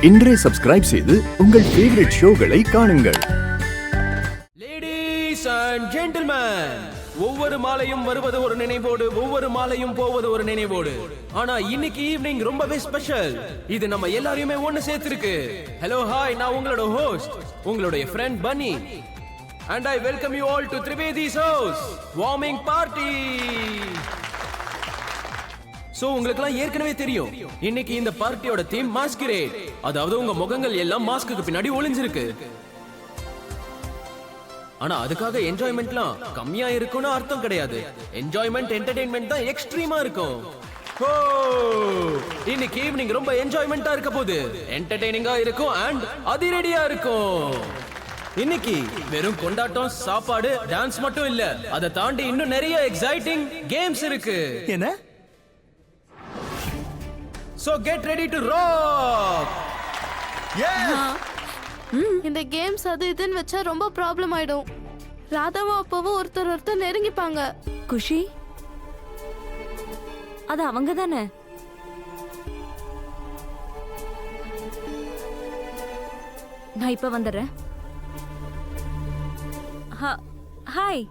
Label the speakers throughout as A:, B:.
A: இன்றே சப்ஸ்கிரைப் செய்து உங்கள் ஃபேவரட் ஷோகளை காணுங்கள்.
B: லேடீஸ் அண்ட் ஜென்டில்மேன், ஒவ்வொரு மாலையும் வருவது ஒரு நினைவோடு, ஒவ்வொரு மாலையும் போவது ஒரு நினைவோடு. ஆனா இன்னைக்கு ஈவினிங் ரொம்பவே ஸ்பெஷல். இது நம்ம எல்லாரையுமே ஒண்ணு சேர்த்திருக்கு. ஹலோ ஹாய், நான் உங்களோட ஹோஸ்ட், உங்களுடைய ஃப்ரெண்ட் பன்னி. And I welcome you all to Trivedi's house warming party. So உங்களுக்குலாம் ஏற்கனவே தெரியும், இன்னைக்கு இந்த பார்ட்டியோட தீம் மாஸ்கரேட். அதாவது உங்க முகங்கள் எல்லாம் மாஸ்க்கு பின்னாடி ஒளிஞ்சிருக்கு. ஆனா அதுக்காக என்ஜாய்மெண்ட்லாம் கம்மியா இருக்கும்னு அர்த்தம் கிடையாது. என்ஜாய்மெண்ட், என்டர்டெயின்மெண்ட் தான் எக்ஸ்ட்ரீமா இருக்கும். ஓ, இன்னைக்கு ஈவினிங் ரொம்ப என்ஜாய்மெண்டா இருக்க போகுது, என்டர்டெய்னிங்கா இருக்கும் அண்ட் அதிரடியா இருக்கும். இன்னைக்கு வெறும் கொண்டாட்டம், சாப்பாடு, டான்ஸ் மட்டும் இல்ல, அதை தாண்டி இன்னும் நிறைய எக்ஸைட்டிங் கேம்ஸ் இருக்கு.
C: என்ன?
B: So get ready to rock.
D: இந்த கேம்ஸ் அது இதுன்னு வச்சா ரொம்ப ப்ராப்ளம் ஆயிடும். ராதாவும் அப்பாவும் ஒருத்தர் நெருங்கிப்பாங்க.
E: குஷி, அது அவங்க தானே? நான் இப்ப வந்துடுறேன். Hi,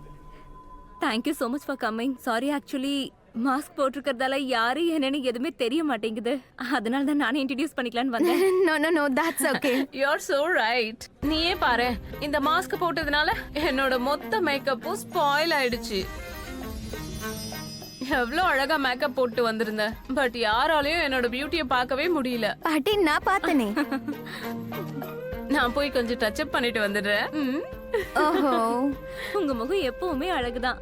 E: thank you so much for coming. Sorry, actually mask போட்டிருக்கிறதால யாரு என்னன்னு எதுவுமே தெரிய மாட்டேங்குது. அதனால தான் நானே இன்ட்ரடியூஸ் பண்ணிக்கலாம்னு வந்தேன்.
D: No that's okay.
F: You are so right. நீயே பாரு, இந்த மாஸ்க் போட்டதுனால என்னோட மொத்த மேக்கப்பும் ஸ்பாயில் ஆயிடுச்சு. எவ்வளவு அழகா மேக்கப் போட்டு வந்திருந்தேன், பட் யாராலையும் என்னோட பியூட்டியை பார்க்கவே முடியல.
D: பாட்டி, நான் பார்த்தனே.
F: நான் போய் கொஞ்சம் டச் அப் பண்ணிட்டு வந்துடுறேன்.
D: ஓஹோ,
E: உங்க முகம் எப்பவுமே அழகுதான்.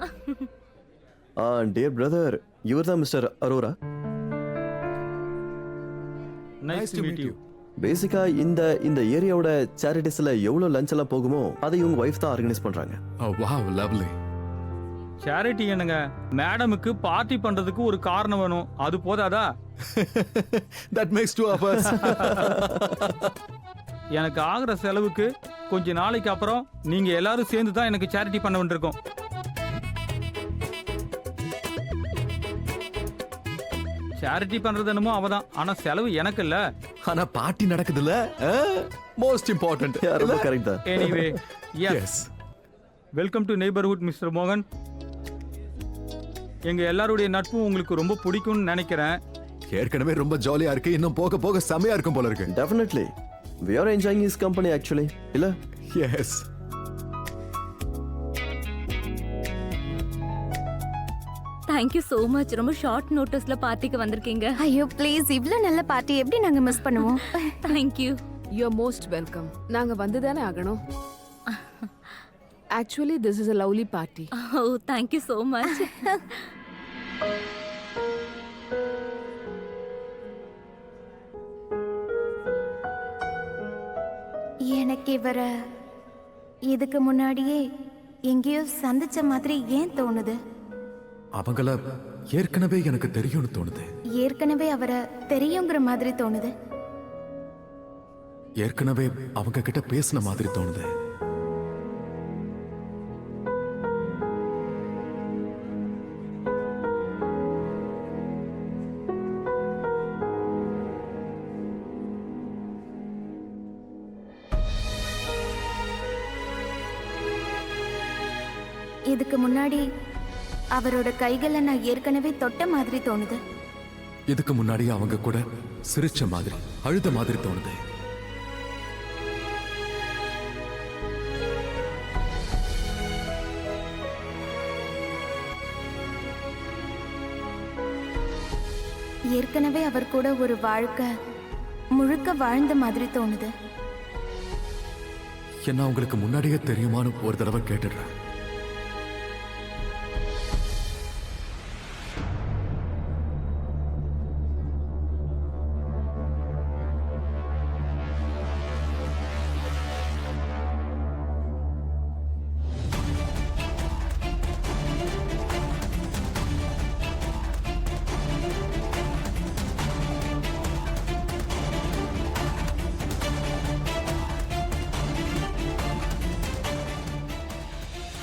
G: Dear brother, you are the Mr. Arora.
C: Nice to meet you.
G: பேசிக்கா இந்த ஏரியாவோட சேரிட்டிஸ்ல எவ்வளவு லஞ்ச் எல்லாம் போகுமோ அதை உங்க வைஃப் தான் ஆர்கனைஸ் பண்றாங்க.
A: Oh wow, lovely.
C: சேரிட்டி என்னங்க, மேடமுக்கு பார்ட்டி பண்றதுக்கு ஒரு காரணம் வேணும், அது போதாதா?
A: That makes two of us.
C: எனக்கு ஆகிற செலவுக்கு கொஞ்ச நாளைக்கு அப்புறம் நீங்க எல்லாரும் சேர்ந்து தான் எனக்கு சேரிட்டி பண்ண வேண்டியிருக்கும். சேரிட்டி பண்றது என்னமோ அவதான், ஆனா செலவு எனக்கு இல்ல.
A: ஆனா பார்ட்டி நடக்குதுல, மோஸ்ட் இம்பார்ட்டன்ட்.
G: ரொம்ப கரெக்ட் தான்.
C: Anyway,
A: yes,
C: welcome to neighbourhood mister மோகன். எங்க எல்லாருடைய நட்பும் உங்களுக்கு ரொம்ப பிடிக்கும்னு நினைக்கிறேன்.
A: ஏற்கனவே ரொம்ப ஜாலியா இருக்கு, இன்னும் போக போக செமையா இருக்கும் போல இருக்கு.
G: Definitely. We are enjoying his company actually. இல்ல?
A: Yes.
E: Thank you so much. ரொம்ப ஷார்ட் நோட்டீஸ்ல பார்ட்டிக்கு வந்திருக்கீங்க.
D: ஐயோ ப்ளீஸ், இவ்ளோ நல்ல பார்ட்டி எப்படி நாங்க மிஸ் பண்ணுவோம்?
E: Thank you.
H: You are most welcome. நாங்க வந்துதானே ஆகணும். Actually this is a lovely party.
E: Oh, thank you so much.
D: எனக்கு இவர இதுக்கு முன்னாடியே எங்கேயோ சந்திச்ச மாதிரி ஏன் தோணுது?
A: அவங்கள ஏற்கனவே எனக்கு தெரியும்னு தோணுது.
D: ஏற்கனவே அவரை தெரியுங்கிற மாதிரி தோணுது.
A: ஏற்கனவே அவங்க கிட்ட பேசின மாதிரி தோணுது.
D: இதுக்கு முன்னாடி அவரோட கைகளை நான் ஏற்கனவே தொட்ட மாதிரி தோணுது.
A: இதுக்கு முன்னாடி அவங்க கூட சிரிச்ச மாதிரி, அழுத மாதிரி தோணுது.
D: ஏற்கனவே அவர் கூட ஒரு வாழ்க்கை முழுக்க வாழ்ந்த மாதிரி தோணுது.
A: என்ன உங்களுக்கு முன்னாடியே தெரியுமான்னு ஒரு தடவை கேட்டுடுறேன்.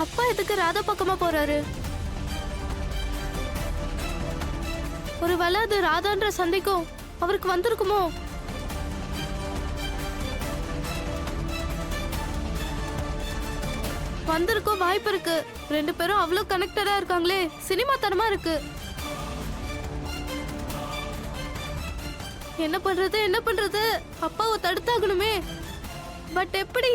D: அப்பா எதுக்கு ராதா பக்கமா போறாரு? ஒருவேளை அது ராதான்ற சந்தேகம் அவருக்கு வந்திருக்குமோ? வந்திருக்க வாய்ப்பு இருக்கு. ரெண்டு பேரும் அவ்வளவு கனெக்டடா இருக்காங்களே, சினிமா தரமா இருக்கு. என்ன பண்றது? அப்பாவை தடுத்தாகணுமே. பட் எப்படி?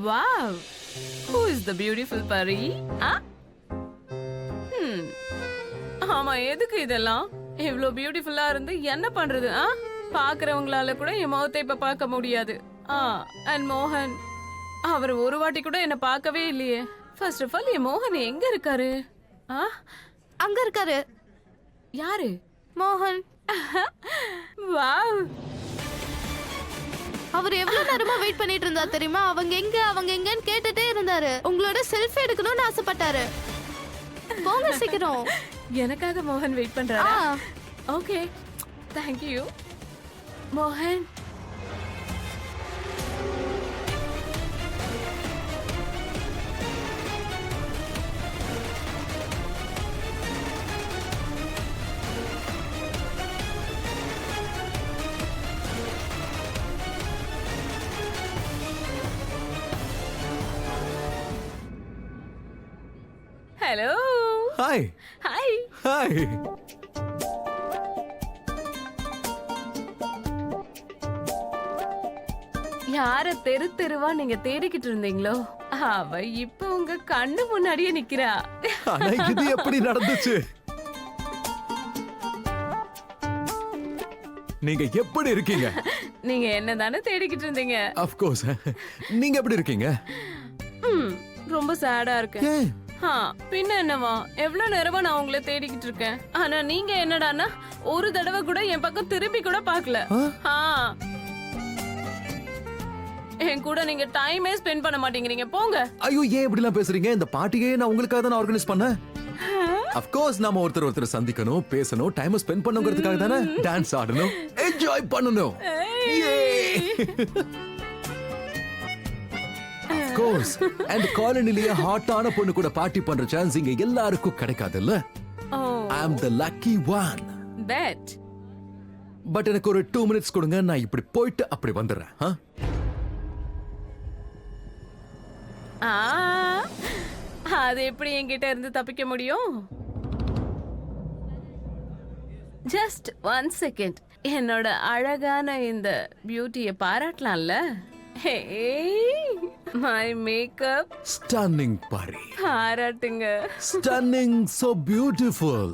F: Wow! Who is the beautiful pari? ஆமா, எதுக்கு இதெல்லாம்? இவ்ளோ பியூட்டிஃபுல்லா இருந்து என்ன பண்றது? பாக்குறவங்களால கூட என் முகத்தை இப்ப பார்க்க முடியாது. அண்ட் மோகன், அவர் ஒரு வாட்டி கூட என்ன பார்க்கவே இல்லையே. ஃபர்ஸ்ட் ஆஃப் ஆல், என் மோகன் எங்க இருக்காரு?
D: அங்க இருக்காரு.
F: யாரு?
D: மோகன்.
F: வாவ்!
D: அவர் எவ்வளவு நேரமா வெயிட் பண்ணிட்டு இருந்தா தெரியுமா? அவங்க எங்கன்னு கேட்டுட்டே இருந்தாரு. உங்களோட செல்ஃபி எடுக்கணும்னு ஆசைப்பட்டாரு. போங்க சீக்கிரம்.
F: எனக்காக மோகன் வெயிட் பண்றாரா? ஓகே, தேங்க் யூ மோகன். ஹலோ.
A: ஹாய்.
F: ஹாய்.
A: ஹாய்.
F: யார தெரு தெருவா நீங்க தேடிக்கிட்டு இருந்தீங்களோ, அவ இப்ப உங்க கண்ணு முன்னாடியே நிக்கிறா.
A: ஆனா இது எப்படி நடந்துச்சு? நீங்க எப்படி இருக்கீங்க?
F: நீங்க என்னதானே தேடிக்கிட்டு இருந்தீங்க?
A: Of course. நீங்க எப்படி இருக்கீங்க?
F: ரொம்ப சேடா இருக்கேன்.
A: ஏன்?
F: பின்ன என்னவா, எவ்வளவு நேரமா நான் உங்களை தேடிக்கிட்டு இருக்கேன். ஆனா நீங்க என்னடான்னா ஒரு தடவை கூட என் பக்கம் திரும்பி கூட பார்க்கல. என் கூட நீங்க டைமே ஸ்பெண்ட் பண்ண மாட்டேங்கிறீங்க. போங்க.
A: ஐயோ, ஏன் இப்படி எல்லாம் பேசுறீங்க? இந்த பார்ட்டியே நான் உங்களுக்காக தான் ஆர்கனைஸ் பண்ணேன். ஆஃப் கோர்ஸ் நாம ஒருத்தர் சந்திக்கணும், பேசணும், டைம் ஸ்பெண்ட் பண்ணுங்கிறதுக்காக தானே டான்ஸ் ஆடணும், என்ஜாய் பண்ணணும். Of course. அண்ட் காலனிலேயே ஹாட்டான பொண்ணு கூட பார்ட்டி பண்ற சான்ஸ் இங்க எல்லாருக்கும் கிடைக்காதுல்ல. I am the lucky one.
F: Bet.
A: But எனக்கு ஒரு 2 minutes கொடுங்க, நான் இப்படி போயிட்டு அப்படி வந்துடுறேன்.
F: அது எப்படி என்கிட்ட இருந்து தப்பிக்க முடியும்? Just 1 second. என்னோட அழகான இந்த பியூட்டியை பாராட்டலாம்ல. மை மேக்கப்
A: ஸ்டன்னிங் பாரி.
F: பாராட்டுங்க.
A: Stunning, so beautiful.